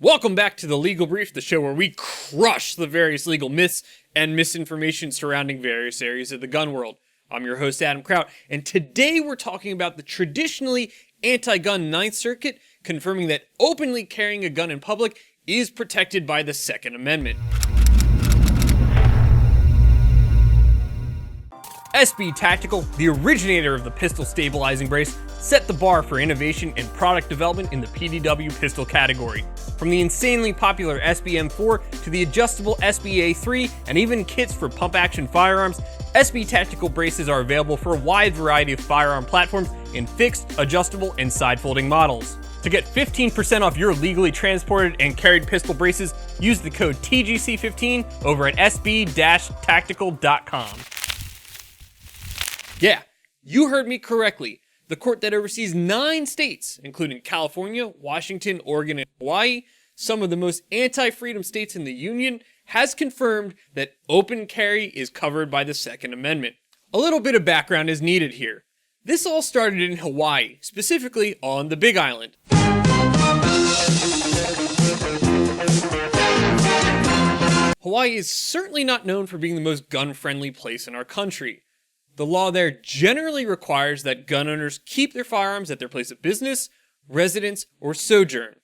Welcome back to the Legal Brief, the show where we crush the various legal myths and misinformation surrounding various areas of the gun world. I'm your host, Adam Kraut, and today we're talking about the traditionally anti-gun Ninth Circuit, confirming that openly carrying a gun in public is protected by the Second Amendment. SB Tactical, the originator of the pistol stabilizing brace, set the bar for innovation and product development in the PDW pistol category. From the insanely popular SB-M4 to the adjustable SB-A3 and even kits for pump-action firearms, SB Tactical braces are available for a wide variety of firearm platforms in fixed, adjustable, and side-folding models. To get 15% off your legally transported and carried pistol braces, use the code TGC15 over at sb-tactical.com. Yeah, you heard me correctly. The court that oversees 9 states, including California, Washington, Oregon, and Hawaii, some of the most anti-freedom states in the Union, has confirmed that open carry is covered by the Second Amendment. A little bit of background is needed here. This all started in Hawaii, specifically on the Big Island. Hawaii is certainly not known for being the most gun-friendly place in our country. The law there generally requires that gun owners keep their firearms at their place of business, residence, or sojourn.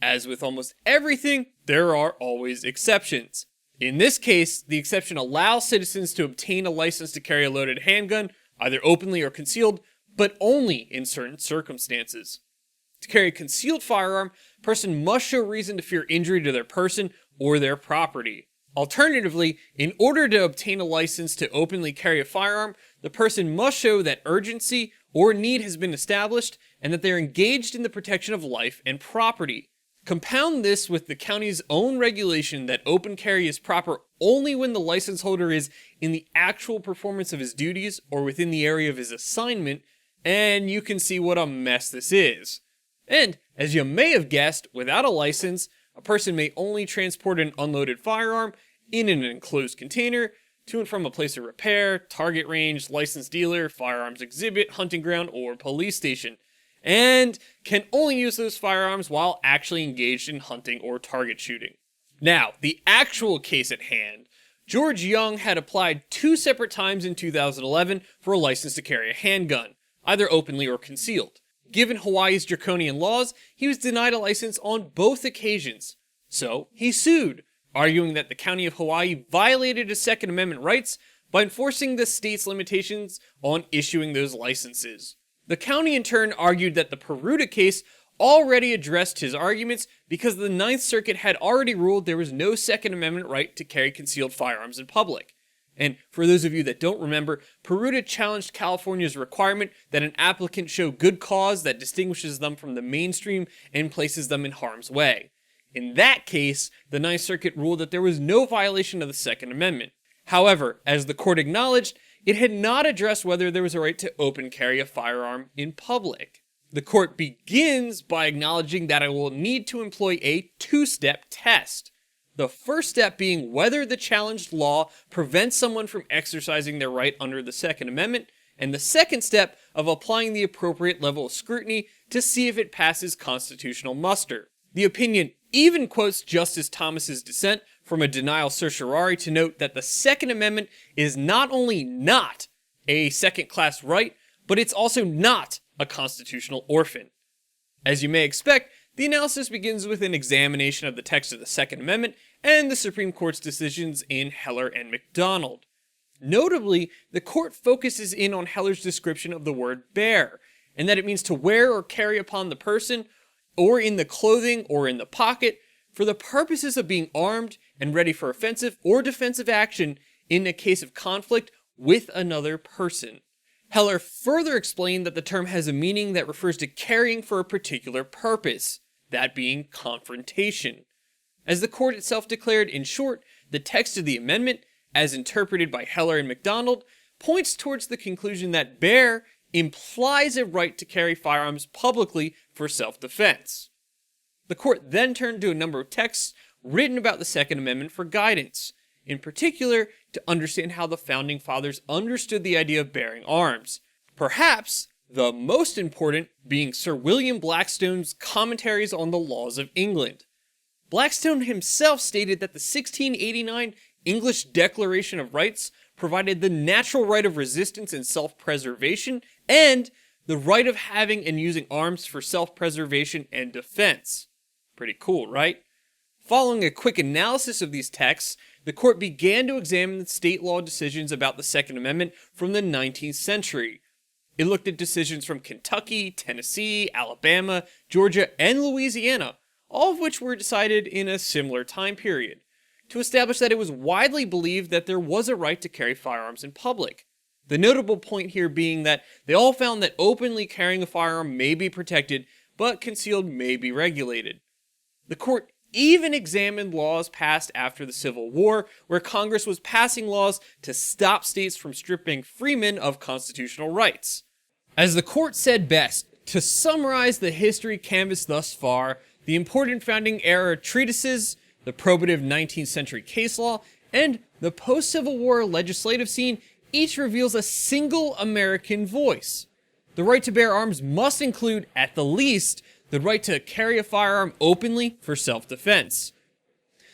As with almost everything, there are always exceptions. In this case, the exception allows citizens to obtain a license to carry a loaded handgun, either openly or concealed, but only in certain circumstances. To carry a concealed firearm, a person must show reason to fear injury to their person or their property. Alternatively, in order to obtain a license to openly carry a firearm, the person must show that urgency or need has been established and that they are engaged in the protection of life and property. Compound this with the county's own regulation that open carry is proper only when the license holder is in the actual performance of his duties or within the area of his assignment, and you can see what a mess this is. And, as you may have guessed, without a license, a person may only transport an unloaded firearm in an enclosed container to and from a place of repair, target range, licensed dealer, firearms exhibit, hunting ground, or police station, and can only use those firearms while actually engaged in hunting or target shooting. Now, the actual case at hand. George Young had applied 2 separate times in 2011 for a license to carry a handgun, either openly or concealed. Given Hawaii's draconian laws, he was denied a license on both occasions. So, he sued, arguing that the county of Hawaii violated his Second Amendment rights by enforcing the state's limitations on issuing those licenses. The county in turn argued that the Peruta case already addressed his arguments because the Ninth Circuit had already ruled there was no Second Amendment right to carry concealed firearms in public. And for those of you that don't remember, Peruta challenged California's requirement that an applicant show good cause that distinguishes them from the mainstream and places them in harm's way. In that case, the Ninth Circuit ruled that there was no violation of the Second Amendment. However, as the court acknowledged, it had not addressed whether there was a right to open carry a firearm in public. The court begins by acknowledging that it will need to employ a 2-step test. The first step being whether the challenged law prevents someone from exercising their right under the Second Amendment, and the second step of applying the appropriate level of scrutiny to see if it passes constitutional muster. The opinion even quotes Justice Thomas's dissent from a denial certiorari to note that the Second Amendment is not only not a second-class right, but it's also not a constitutional orphan. As you may expect, the analysis begins with an examination of the text of the Second Amendment and the Supreme Court's decisions in Heller and McDonald. Notably, the court focuses in on Heller's description of the word bear, and that it means to wear or carry upon the person, or in the clothing or in the pocket, for the purposes of being armed and ready for offensive or defensive action in a case of conflict with another person. Heller further explained that the term has a meaning that refers to carrying for a particular purpose, that being confrontation. As the court itself declared, in short, the text of the amendment, as interpreted by Heller and McDonald, points towards the conclusion that bear implies a right to carry firearms publicly for self-defense. The court then turned to a number of texts written about the Second Amendment for guidance, in particular to understand how the Founding Fathers understood the idea of bearing arms. Perhaps the most important being Sir William Blackstone's commentaries on the laws of England. Blackstone himself stated that the 1689 English Declaration of Rights provided the natural right of resistance and self-preservation, and the right of having and using arms for self-preservation and defense. Pretty cool, right? Following a quick analysis of these texts, the court began to examine the state law decisions about the Second Amendment from the 19th century. It looked at decisions from Kentucky, Tennessee, Alabama, Georgia, and Louisiana, all of which were decided in a similar time period, to establish that it was widely believed that there was a right to carry firearms in public. The notable point here being that they all found that openly carrying a firearm may be protected, but concealed may be regulated. The court even examined laws passed after the Civil War, where Congress was passing laws to stop states from stripping freemen of constitutional rights. As the court said best, to summarize the history canvassed thus far, the important founding era treatises, the probative 19th century case law, and the post-Civil War legislative scene each reveals a single American voice. The right to bear arms must include, at the least, the right to carry a firearm openly for self-defense.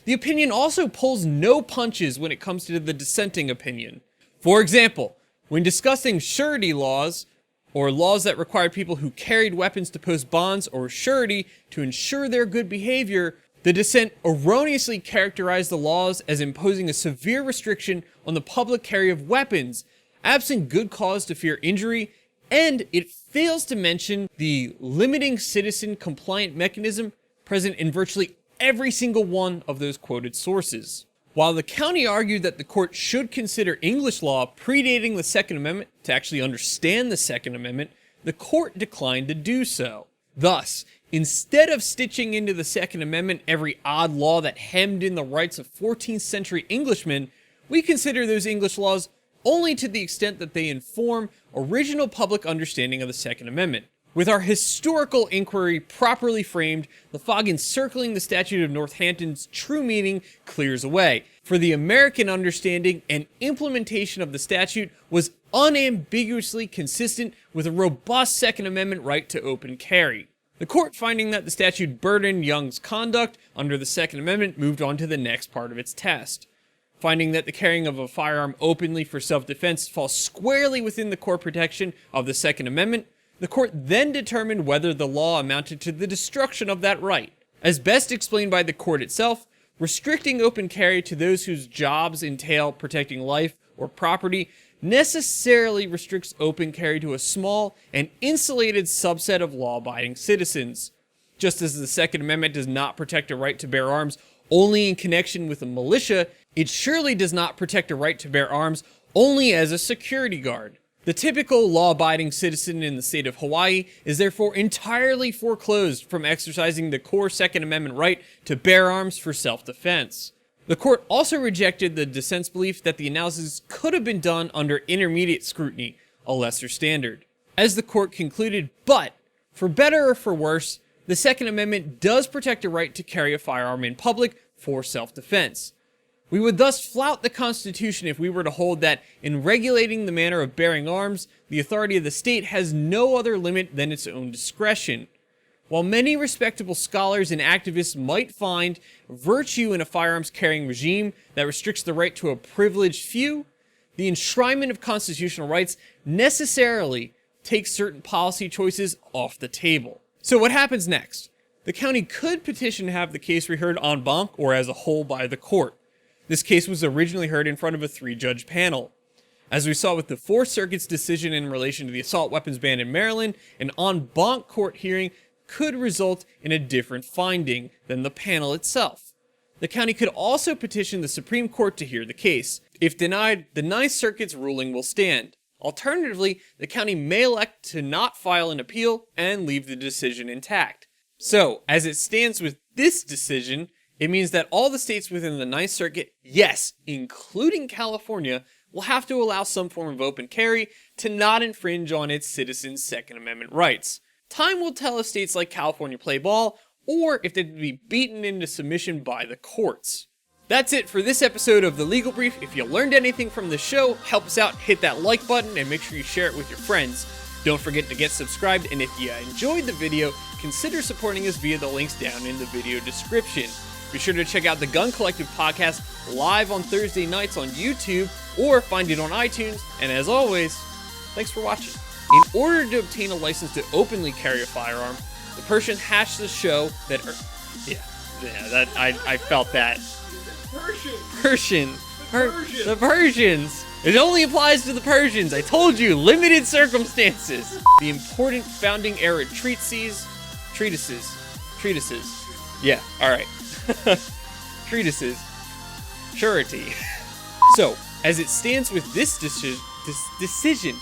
The opinion also pulls no punches when it comes to the dissenting opinion. For example, when discussing surety laws, or laws that required people who carried weapons to post bonds or surety to ensure their good behavior, the dissent erroneously characterized the laws as imposing a severe restriction on the public carry of weapons, absent good cause to fear injury, and it fails to mention the limiting citizen compliant mechanism present in virtually every single one of those quoted sources. While the county argued that the court should consider English law predating the Second Amendment to actually understand the Second Amendment, the court declined to do so. Thus, instead of stitching into the Second Amendment every odd law that hemmed in the rights of 14th century Englishmen, we consider those English laws only to the extent that they inform original public understanding of the Second Amendment. With our historical inquiry properly framed, the fog encircling the Statute of Northampton's true meaning clears away, for the American understanding and implementation of the statute was unambiguously consistent with a robust Second Amendment right to open carry. The court, finding that the statute burdened Young's conduct under the Second Amendment, moved on to the next part of its test. Finding that the carrying of a firearm openly for self-defense falls squarely within the core protection of the Second Amendment, the court then determined whether the law amounted to the destruction of that right. As best explained by the court itself, restricting open carry to those whose jobs entail protecting life or property necessarily restricts open carry to a small and insulated subset of law-abiding citizens. Just as the Second Amendment does not protect a right to bear arms only in connection with a militia, it surely does not protect a right to bear arms only as a security guard. The typical law-abiding citizen in the state of Hawaii is therefore entirely foreclosed from exercising the core Second Amendment right to bear arms for self-defense. The court also rejected the dissent's belief that the analysis could have been done under intermediate scrutiny, a lesser standard. As the court concluded, but, for better or for worse, the Second Amendment does protect a right to carry a firearm in public for self-defense. We would thus flout the Constitution if we were to hold that, in regulating the manner of bearing arms, the authority of the state has no other limit than its own discretion. While many respectable scholars and activists might find virtue in a firearms carrying regime that restricts the right to a privileged few, the enshrinement of constitutional rights necessarily takes certain policy choices off the table. So what happens next? The county could petition to have the case reheard en banc or as a whole by the court. This case was originally heard in front of a 3-judge panel. As we saw with the Fourth Circuit's decision in relation to the assault weapons ban in Maryland, an en banc court hearing could result in a different finding than the panel itself. The county could also petition the Supreme Court to hear the case. If denied, the Ninth Circuit's ruling will stand. Alternatively, the county may elect to not file an appeal and leave the decision intact. So, as it stands with this decision, it means that all the states within the Ninth Circuit, yes, including California, will have to allow some form of open carry to not infringe on its citizens' Second Amendment rights. Time will tell if states like California play ball, or if they'd be beaten into submission by the courts. That's it for this episode of The Legal Brief. If you learned anything from the show, help us out, hit that like button, and make sure you share it with your friends. Don't forget to get subscribed, and if you enjoyed the video, consider supporting us via the links down in the video description. Be sure to check out the Gun Collective podcast live on Thursday nights on YouTube or find it on iTunes. And as always, thanks for watching. In order to obtain a license to openly carry a firearm, the Persian hashed the show that... I felt that. The Persians. It only applies to the Persians. I told you, limited circumstances. The important founding era treatises. Yeah, all right. Treatises. Surety. So, as it stands with this decision.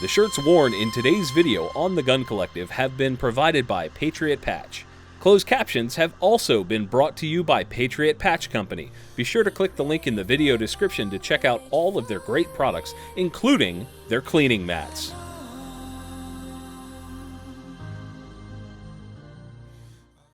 The shirts worn in today's video on the Gun Collective have been provided by Patriot Patch. Closed captions have also been brought to you by Patriot Patch Company. Be sure to click the link in the video description to check out all of their great products, including their cleaning mats.